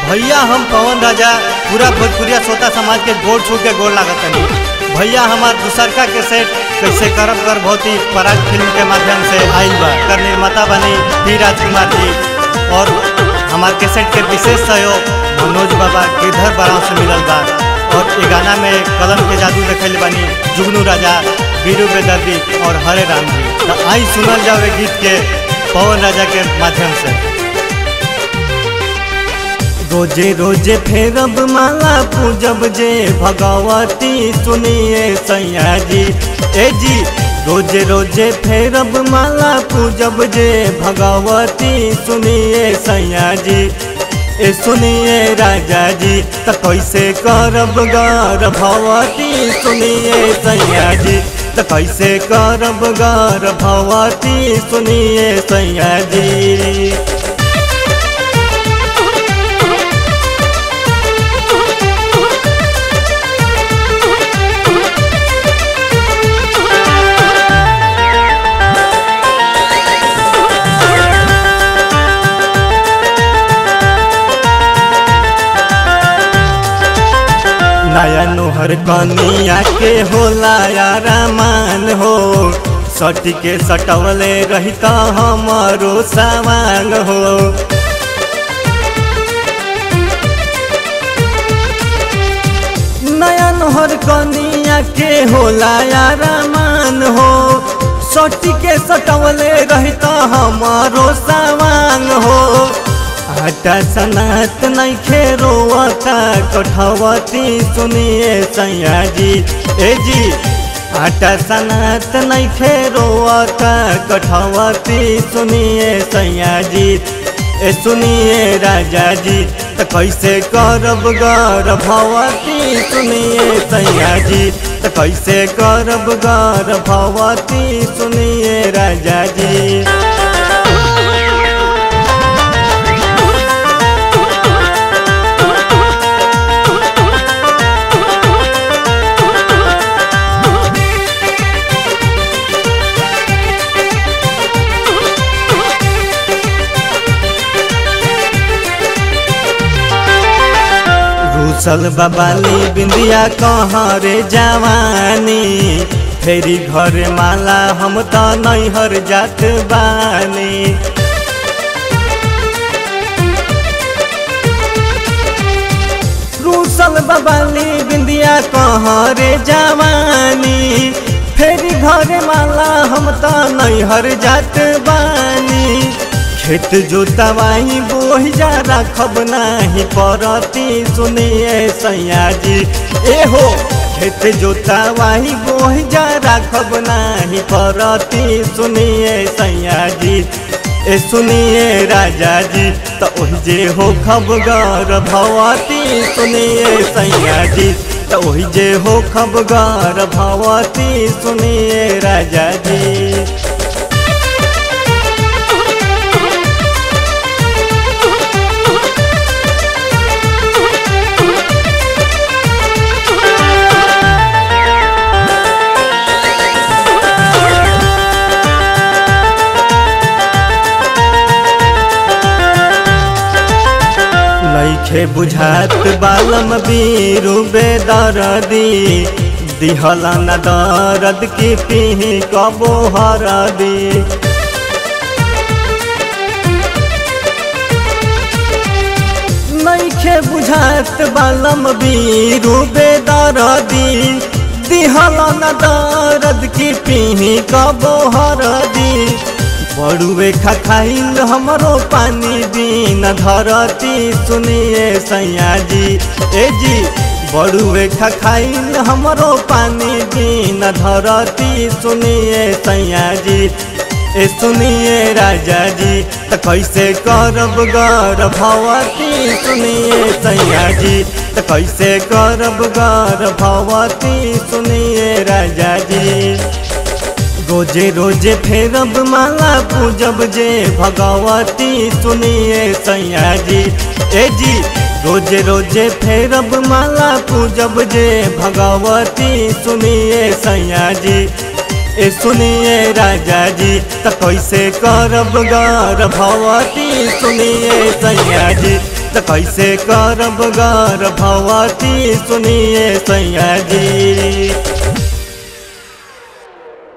भैया हम पवन राजा पूरा भोजपुरिया श्रोता समाज के गोड़ छू के गोड़ लागत है। भैया हमार दूसरका के सेट कैसे करब कर बहुत ही पराग फिल्म के माध्यम से आइल बा। कर निर्माता बनी पी राजकुमार जी और हमार के सेट के विशेष सहयोग मनोज बाबा गिरधर बराव से मिलल बा। और ये गाना में कलम के जादू देखल बनी जुगनू राजा, बीरू बेदर्दी और हरे राम जी। तो आई सुनल जावे गीत के पवन राजा के माध्यम से। रोजे रोजे फेरब माला पूजब जे भगवती सुनिए सैया जी। ए जी रोजे रोजे फेरब माला पूजब जे भगवती सुनिए सैया जी। ए सुनिए राजा जी त कैसे करब गौर भगवती सुनिए सैया जी। त कैसे करब गौर भगवती सुनिए सैया जी। नया नोहर कनिया के होला यारा मान हो, सटी के सटवले रहता हमारो सामान हो। नया नोहर कनिया के होला यारा मान हो, सटी के सटवले रहता हमारो सामान हो। आटा सनात नहीं खेरोवता कठवती सुनिए सैया जी। ए जी आटा सनात नहीं खेरोवता कठवती सुनिए सैया जी। ए सुनिए राजा जी त कैसे करब गौर भगवती सुनिए सैया जी। त कैसे करब गौर भगवती सुनिए राजा जी। रूसल बबाली बिंदिया कहाँ रे जवानी, फेरी घर माला हम तो नैहर जात बानी। रूसल बबाली बिंदिया कहाँ रे जवानी, फेरी घर माला हम तो नैहर जात बानी। खेत जोतवाई बोही जा राखब नाही परती सुनिए सैया जी। ए हो खेत जोतवाई बोही जा राखब नाही परती सुनिए सैया जी। ए सुनिए राजा जी त ओहि जे हो खब गौर भगवती सुनिए सैया जी। त ओहि जे हो खब गौर भगवती सुनिए राजा जी। नइखे बुझात बालम बीरू बेदर्दी, दिहला न दर्द की पीही कबो हरदी। नइखे बुझात बालम बीरू बेदर्दी, दिहला न दर्द की पीही कबो हरदी। बड़ुए खखाइल हमरो पानी बिन धरती सुनिए सैया जी। ए जी बड़ुए खखाइल हमरो पानी बिन धरती सुनिए सैया जी। ए सुनिए राजा जी त कैसे करब गौर भगवती सुनिए सैया जी। त कैसे करब गौर भगवती सुनिए राजा जी। रोजे रोजे फेरब माला पूजब जे भगवती सुनिए सैया जी। ए जी रोजे रोजे फेरब माला पूजब जे भगवती सुनिए सैया जी। ए सुनिए राजा जी त कैसे करब गौर भगवती सुनिए सैया जी। त तो कैसे करब गर्भवती सुनिए सैया जी।